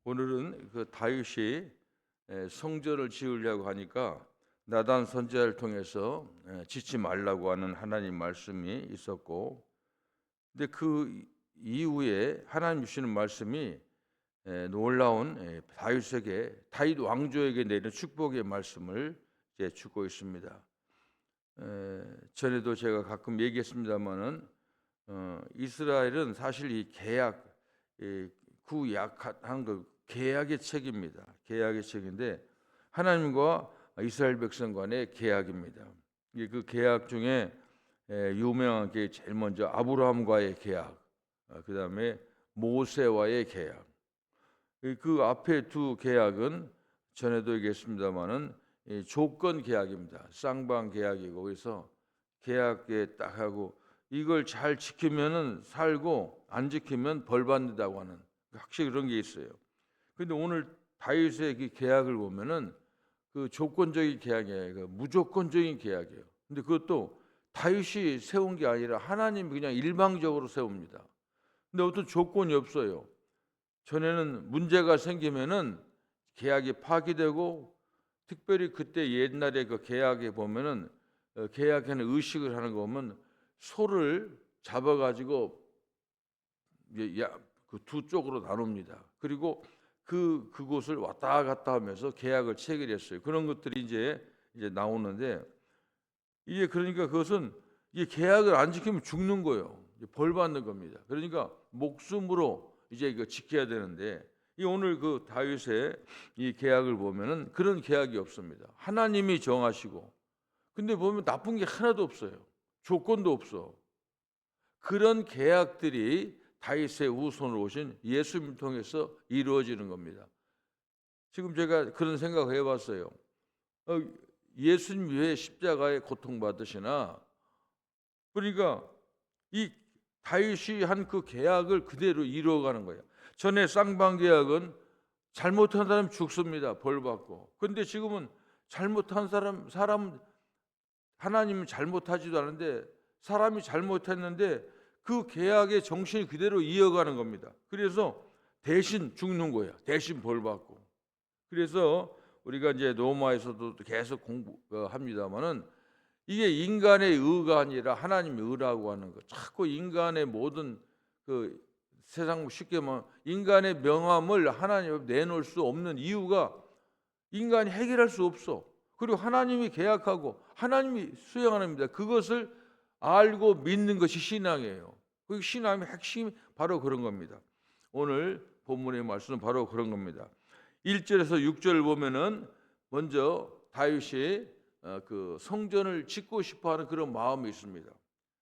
오늘은 그 다윗이 성전을 지으려고 하니까 나단 선지자를 통해서 짓지 말라고 하는 하나님 말씀이 있었고, 근데 그 이후에 하나님 주시는 말씀이 놀라운 다윗 왕조에게 내리는 축복의 말씀을 이제 주고 있습니다. 전에도 제가 가끔 얘기했습니다만은 이스라엘은 사실 이 계약, 구약한 그 계약의 책입니다. 계약의 책인데 하나님과 이스라엘 백성 간의 계약입니다. 이게 그 계약 중에 유명한 게 제일 먼저 아브라함과의 계약, 그다음에 모세와의 계약. 그 앞에 두 계약은 전에도 얘기했습니다만은 조건 계약입니다. 쌍방 계약이고, 그래서 계약에 딱 하고 이걸 잘 지키면은 살고 안 지키면 벌 받는다고 하는 확실히 그런 게 있어요. 근데 오늘 다윗의 그 계약을 보면은 그 조건적인 계약이에요. 그 무조건적인 계약이에요. 근데 그것도 다윗이 세운 게 아니라 하나님이 그냥 일방적으로 세웁니다. 근데 어떤 조건이 없어요. 전에는 문제가 생기면은 계약이 파기되고, 특별히 그때 옛날에 그 계약에 보면은 계약에는 의식을 하는 거 보면 소를 잡아가지고 그 두 쪽으로 나눕니다. 그리고 그곳을 왔다 갔다 하면서 계약을 체결했어요. 그런 것들이 이제 나오는데, 이게 그러니까 그것은 이 계약을 안 지키면 죽는 거예요. 벌 받는 겁니다. 그러니까 목숨으로 이제 이거 지켜야 되는데, 이 오늘 그 다윗의 이 계약을 보면은 그런 계약이 없습니다. 하나님이 정하시고, 근데 보면 나쁜 게 하나도 없어요. 조건도 없어. 그런 계약들이 다윗의 후손으로 오신 예수님을 통해서 이루어지는 겁니다. 지금 제가 그런 생각을 해봤어요. 예수님 왜 십자가에 고통받으시나? 그러니까 이 다윗이 한 그 계약을 그대로 이루어가는 거예요. 전에 쌍방 계약은 잘못한 사람 죽습니다. 벌 받고. 근데 지금은 잘못한 사람 하나님은 잘못하지도 않은데 사람이 잘못했는데 그 계약의 정신이 그대로 이어가는 겁니다. 그래서 대신 죽는 거예요. 대신 벌 받고. 그래서 우리가 이제 로마에서도 계속 공부합니다만은 이게 인간의 의가 아니라 하나님의 의라고 하는 거. 자꾸 인간의 모든 그 세상 쉽게 말하면 인간의 명함을 하나님 내놓을 수 없는 이유가 인간이 해결할 수 없어. 그리고 하나님이 계약하고 하나님이 수행하는 겁니다. 그것을 알고 믿는 것이 신앙이에요. 그 신앙의 핵심이 바로 그런 겁니다. 오늘 본문의 말씀은 바로 그런 겁니다. 1절에서 6절을 보면은 먼저 다윗이 그 성전을 짓고 싶어하는 그런 마음이 있습니다.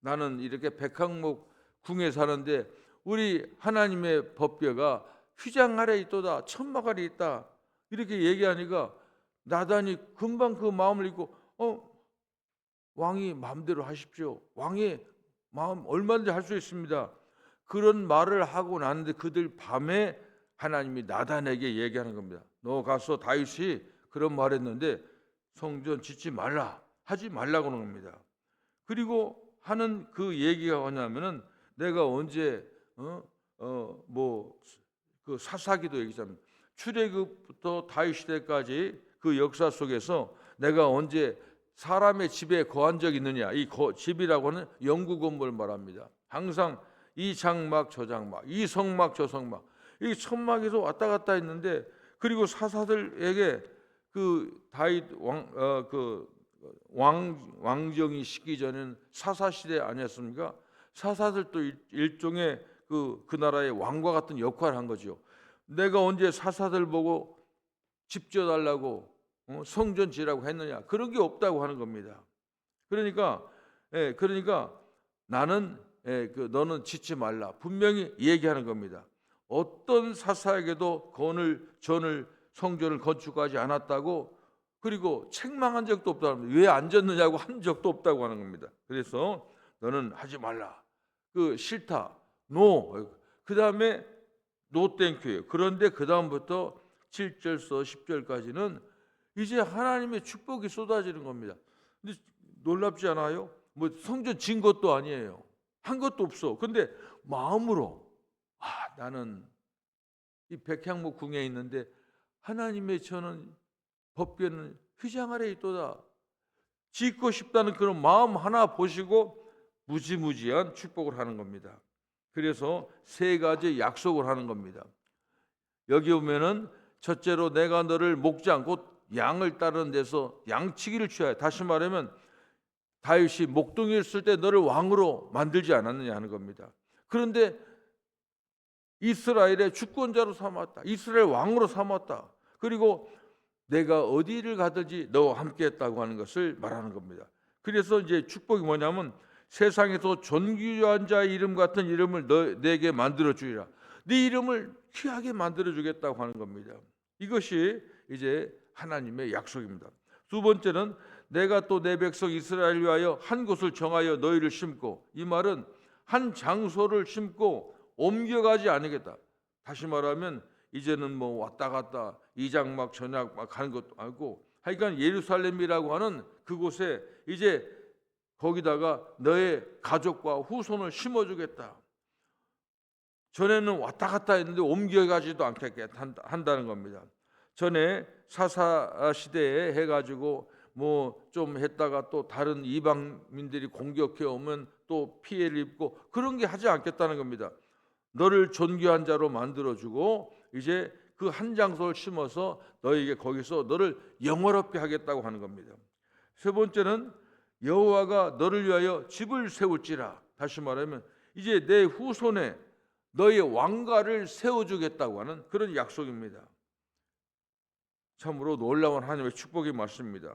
나는 이렇게 백항목 궁에 사는데 우리 하나님의 법궤가 휘장 아래 있도다, 천막 아래 있다, 이렇게 얘기하니까 나단이 금방 그 마음을 읽고 왕이 마음대로 하십시오. 왕의 마음 얼마든지 할 수 있습니다. 그런 말을 하고 났는데 그들 밤에 하나님이 나단에게 얘기하는 겁니다. 너 가서 다윗이 그런 말했는데 성전 짓지 말라, 하지 말라고 하는 겁니다. 그리고 하는 그 얘기가 뭐냐면은 내가 언제 그 사사기도 얘기합니다. 출애굽부터 다윗 시대까지 그 역사 속에서 내가 언제 사람의 집에 거한 적이 있느냐. 이 집이라고 하는 영구 건물을 말합니다. 항상 이 장막 저 장막, 이 성막 저 성막, 이 천막에서 왔다 갔다 했는데, 그리고 사사들에게 그 다윗 왕정이 시기 전에는 사사 시대 아니었습니까? 사사들도 일종의 그 나라의 왕과 같은 역할을 한 거죠. 내가 언제 사사들 보고 집 지어달라고 성전 지으라고 했느냐? 그런 게 없다고 하는 겁니다. 그러니까 나는 너는 짓지 말라, 분명히 얘기하는 겁니다. 어떤 사사에게도 전을 성전을 건축하지 않았다고, 그리고 책망한 적도 없다고, 왜 안 졌느냐고 한 적도 없다고 하는 겁니다. 그래서 너는 하지 말라, 그 싫다, 노. 그 다음에 노 땡큐예요. 그런데 그 다음부터 7절서 10절까지는 이제 하나님의 축복이 쏟아지는 겁니다. 근데 놀랍지 않아요? 뭐 성전 진 것도 아니에요. 한 것도 없어. 근데 마음으로 나는 이 백향목 궁에 있는데 하나님의 저는 법궤는 휘장 아래 있도다. 짓고 싶다는 그런 마음 하나 보시고 무지무지한 축복을 하는 겁니다. 그래서 세 가지 약속을 하는 겁니다. 여기 보면은 첫째로 내가 너를 목장 곧 양을 따르는 데서 양치기를 취하여, 다시 말하면 다윗이 목동이를 쓸 때 너를 왕으로 만들지 않았느냐 하는 겁니다. 그런데 이스라엘의 주권자로 삼았다. 이스라엘 왕으로 삼았다. 그리고 내가 어디를 가든지 너와 함께 했다고 하는 것을 말하는 겁니다. 그래서 이제 축복이 뭐냐면 세상에서 존귀한 자의 이름 같은 이름을 내게 만들어 주리라. 네 이름을 귀하게 만들어 주겠다고 하는 겁니다. 이것이 이제 하나님의 약속입니다. 두 번째는 내가 또 내 백성 이스라엘 위하여 한 곳을 정하여 너희를 심고, 이 말은 한 장소를 심고 옮겨가지 않으겠다. 다시 말하면 이제는 뭐 왔다 갔다 이장 막 전약 막 가는 것도 아니고, 하여간 예루살렘이라고 하는 그곳에 이제 거기다가 너의 가족과 후손을 심어주겠다. 전에는 왔다 갔다 했는데 옮겨가지도 않게 한다는 겁니다. 전에 사사 시대에 해가지고 뭐 좀 했다가 또 다른 이방민들이 공격해 오면 또 피해를 입고 그런 게 하지 않겠다는 겁니다. 너를 존귀한 자로 만들어주고 이제 그 한 장소를 심어서 너에게 거기서 너를 영화롭게 하겠다고 하는 겁니다. 세 번째는 여호와가 너를 위하여 집을 세울지라. 다시 말하면 이제 내 후손에 너의 왕가를 세워주겠다고 하는 그런 약속입니다. 참으로 놀라운 하나님의 축복의 말씀입니다.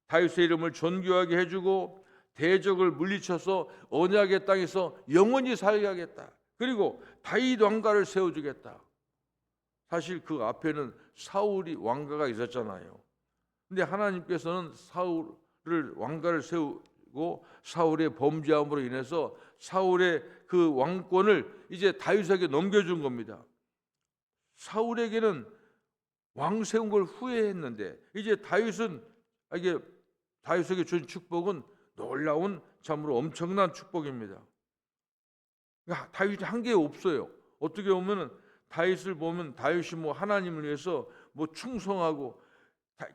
다윗의 이름을 존귀하게 해주고 대적을 물리쳐서 언약의 땅에서 영원히 살게 하겠다. 그리고 다윗 왕가를 세워주겠다. 사실 그 앞에는 사울이 왕가가 있었잖아요. 근데 하나님께서는 사울을 왕가를 세우고 사울의 범죄함으로 인해서 사울의 그 왕권을 이제 다윗에게 넘겨준 겁니다. 사울에게는 왕 세운 걸 후회했는데 이제 다윗에게 준 축복은 놀라운 참으로 엄청난 축복입니다. 그러니까 다윗이 한 게 없어요. 어떻게 보면은 다윗을 보면 다윗이 뭐 하나님을 위해서 뭐 충성하고,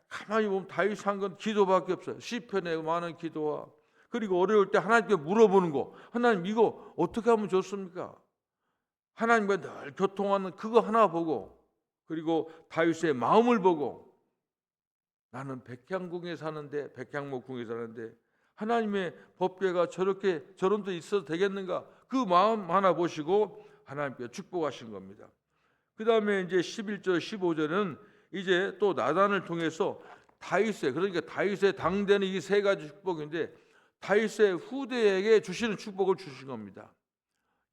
가만히 보면 다윗이 한 건 기도밖에 없어요. 시편에 많은 기도와 그리고 어려울 때 하나님께 물어보는 거. 하나님 이거 어떻게 하면 좋습니까? 하나님과 늘 교통하는 그거 하나 보고, 그리고 다윗의 마음을 보고, 나는 백향궁에 사는데 백향목궁에 사는데 하나님의 법궤가 저런 데 있어도 되겠는가? 그 마음 하나 보시고 하나님께 축복하신 겁니다. 그 다음에 이제 11절 15절은 이제 또 나단을 통해서 그러니까 다윗의 당대는 이 세 가지 축복인데 다윗의 후대에게 주시는 축복을 주신 겁니다.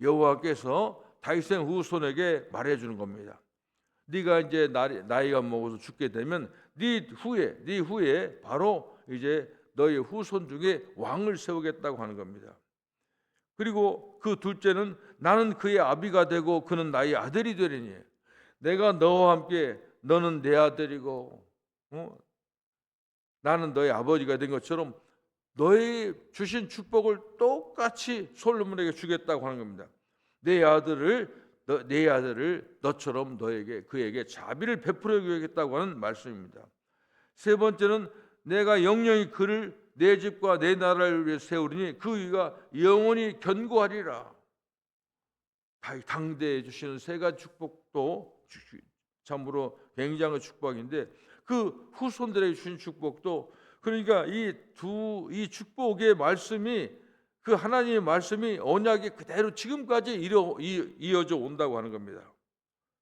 여호와께서 다윗의 후손에게 말해주는 겁니다. 네가 이제 나이가 먹어서 죽게 되면 네 후에 바로 이제 너의 후손 중에 왕을 세우겠다고 하는 겁니다. 그리고 그 둘째는 나는 그의 아비가 되고 그는 나의 아들이 되리니, 내가 너와 함께 너는 내 아들이고 나는 너의 아버지가 된 것처럼 너의 주신 축복을 똑같이 솔로몬에게 주겠다고 하는 겁니다. 내 아들을 너처럼 그에게 자비를 베풀어 주겠다고 하는 말씀입니다. 세 번째는 내가 영영이 그를 내 집과 내 나라를 위해 세우리니 그 위가 영원히 견고하리라. 당대에 주시는 세 가지 축복도 참으로 굉장한 축복인데 그 후손들에게 주신 축복도, 그러니까 이 축복의 말씀이, 그 하나님의 말씀이 언약이 그대로 지금까지 이어져 온다고 하는 겁니다.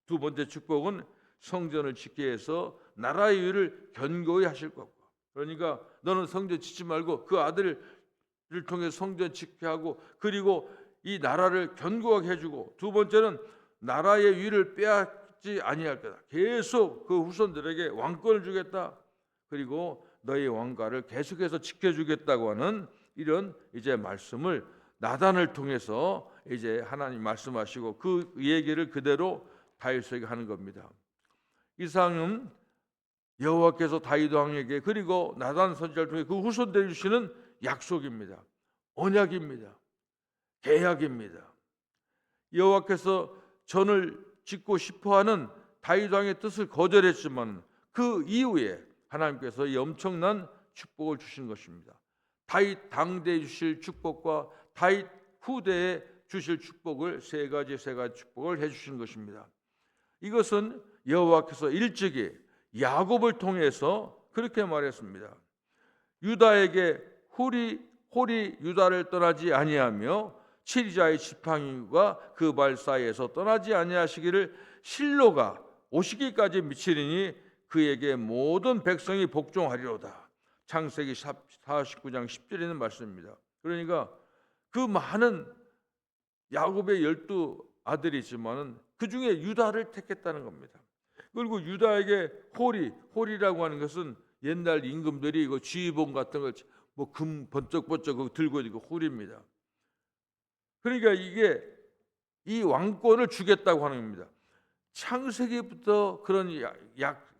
두 번째 축복은 성전을 짓게 해서 나라의 위를 견고히 하실 거고, 그러니까 너는 성전 짓지 말고 그 아들을 통해 성전 짓게 하고, 그리고 이 나라를 견고하게 해주고, 두 번째는 나라의 위를 빼앗지 아니할 거다. 계속 그 후손들에게 왕권을 주겠다. 그리고 너의 왕가를 계속해서 지켜주겠다고 하는 이런 이제 말씀을 나단을 통해서 이제 하나님 말씀하시고 그 얘기를 그대로 다윗에게 하는 겁니다. 이상은 여호와께서 다윗 왕에게 그리고 나단 선지자를 통해 그 후손들에게 주시는 약속입니다. 언약입니다. 계약입니다. 여호와께서 전을 짓고 싶어하는 다윗 왕의 뜻을 거절했지만 그 이후에 하나님께서 이 엄청난 축복을 주신 것입니다. 다윗 당대에 주실 축복과 다윗 후대에 주실 축복을 세 가지 축복을 해주신 것입니다. 이것은 여호와께서 일찍이 야곱을 통해서 그렇게 말했습니다. 유다에게 홀이 유다를 떠나지 아니하며 치리자의 지팡이와 그 발 사이에서 떠나지 아니하시기를 실로가 오시기까지 미치리니 그에게 모든 백성이 복종하리로다. 창세기 49장 10절에 있는 말씀입니다. 그러니까 그 많은 야곱의 12 아들이 있지만은 그 중에 유다를 택했다는 겁니다. 그리고 유다에게 홀이라고 하는 것은 옛날 임금들이 이거 지휘봉 같은 걸 뭐 금 번쩍번쩍 들고 있고 홀입니다. 그러니까 이게 이 왕권을 주겠다고 하는 겁니다. 창세기부터 그런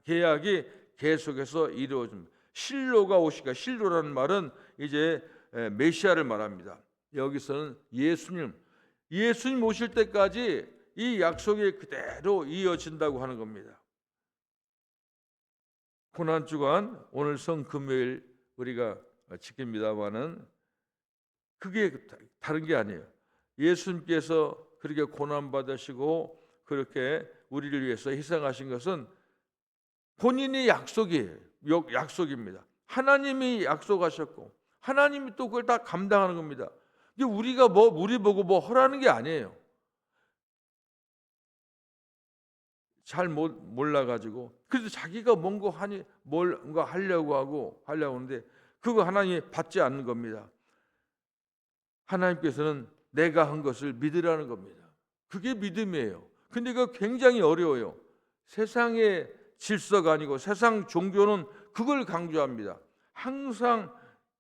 계약이 계속해서 이루어집니다. 실로가 오시니까 실로라는 말은 이제 메시아를 말합니다. 여기서는 예수님 오실 때까지 이 약속이 그대로 이어진다고 하는 겁니다. 고난주간 오늘 성금요일 우리가 지킵니다마는 그게 다른 게 아니에요. 예수님께서 그렇게 고난받으시고 그렇게 우리를 위해서 희생하신 것은 본인의 약속입니다. 하나님이 약속하셨고 하나님이 또 그걸 다 감당하는 겁니다. 이게 우리가 우리 보고 뭐 하라는 게 아니에요. 잘 몰라가지고 그래서 자기가 뭔가 하려고 하는데 그거 하나님이 받지 않는 겁니다. 하나님께서는 내가 한 것을 믿으라는 겁니다. 그게 믿음이에요. 근데 그거 굉장히 어려워요. 세상의 질서가 아니고 세상 종교는 그걸 강조합니다. 항상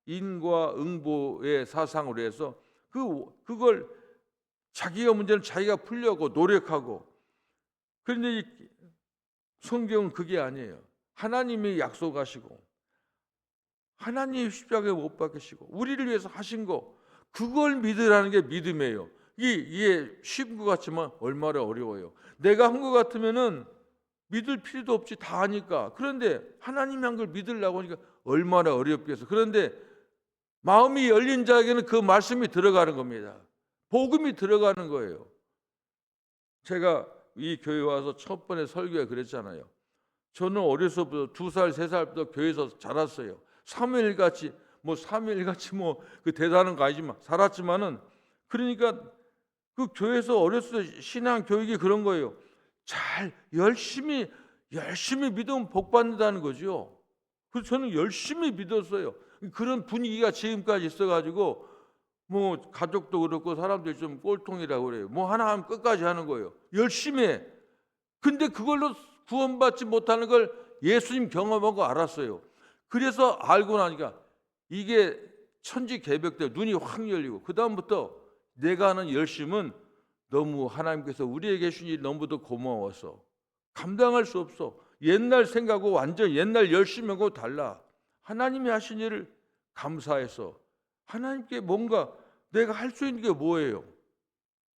인과 응보의 사상으로 해서 그걸 자기가 문제는 자기가 풀려고 노력하고, 그런데 이 성경은 그게 아니에요. 하나님이 약속하시고 하나님이 십자가에 못 박히시고 우리를 위해서 하신 거, 그걸 믿으라는 게 믿음이에요. 이게 쉬운 것 같지만 얼마나 어려워요. 내가 한 것 같으면은 믿을 필요도 없지, 다 하니까. 그런데 하나님이 한 걸 믿으려고 하니까 얼마나 어렵겠어. 그런데 마음이 열린 자에게는 그 말씀이 들어가는 겁니다. 복음이 들어가는 거예요. 제가 이 교회 와서 첫 번에 설교에 그랬잖아요. 저는 어려서부터 2살, 3살부터 교회에서 자랐어요. 사무엘같이 그 대단한 거 아니지만 살았지만은, 그러니까 그 교회에서 어렸을 때 신앙 교육이 그런 거예요. 잘 열심히 믿으면 복 받는다는 거죠. 그래서 저는 열심히 믿었어요. 그런 분위기가 지금까지 있어가지고 뭐 가족도 그렇고 사람들이 좀 꼴통이라고 그래요. 뭐 하나 하면 끝까지 하는 거예요. 열심히 해. 근데 그걸로 구원받지 못하는 걸 예수님 경험하고 알았어요. 그래서 알고 나니까 이게 천지개벽돼 눈이 확 열리고, 그 다음부터 내가 하는 열심은 너무 하나님께서 우리에게 주신 일이 너무도 고마워서 감당할 수 없어. 옛날 생각하고 완전 옛날 열심하고 달라. 하나님이 하신 일을 감사해서 하나님께 뭔가 내가 할 수 있는 게 뭐예요?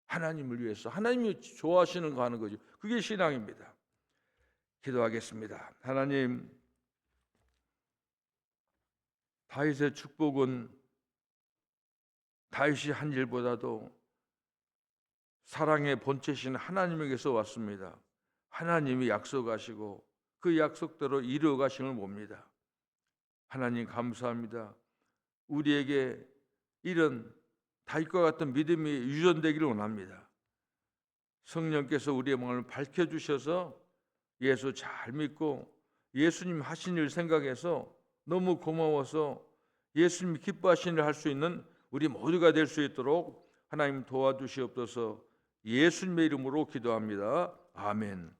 하나님을 위해서 하나님이 좋아하시는 거 하는 거죠. 그게 신앙입니다. 기도하겠습니다. 하나님, 다윗의 축복은 다윗이 한 일보다도 사랑의 본체신 하나님에게서 왔습니다. 하나님이 약속하시고 그 약속대로 이루어 가심을 봅니다. 하나님 감사합니다. 우리에게 이런 다윗과 같은 믿음이 유전되기를 원합니다. 성령께서 우리의 마음을 밝혀주셔서 예수 잘 믿고 예수님 하신 일 생각해서 너무 고마워서 예수님이 기뻐하신 일 할 수 있는 우리 모두가 될 수 있도록 하나님 도와주시옵소서. 예수님의 이름으로 기도합니다. 아멘.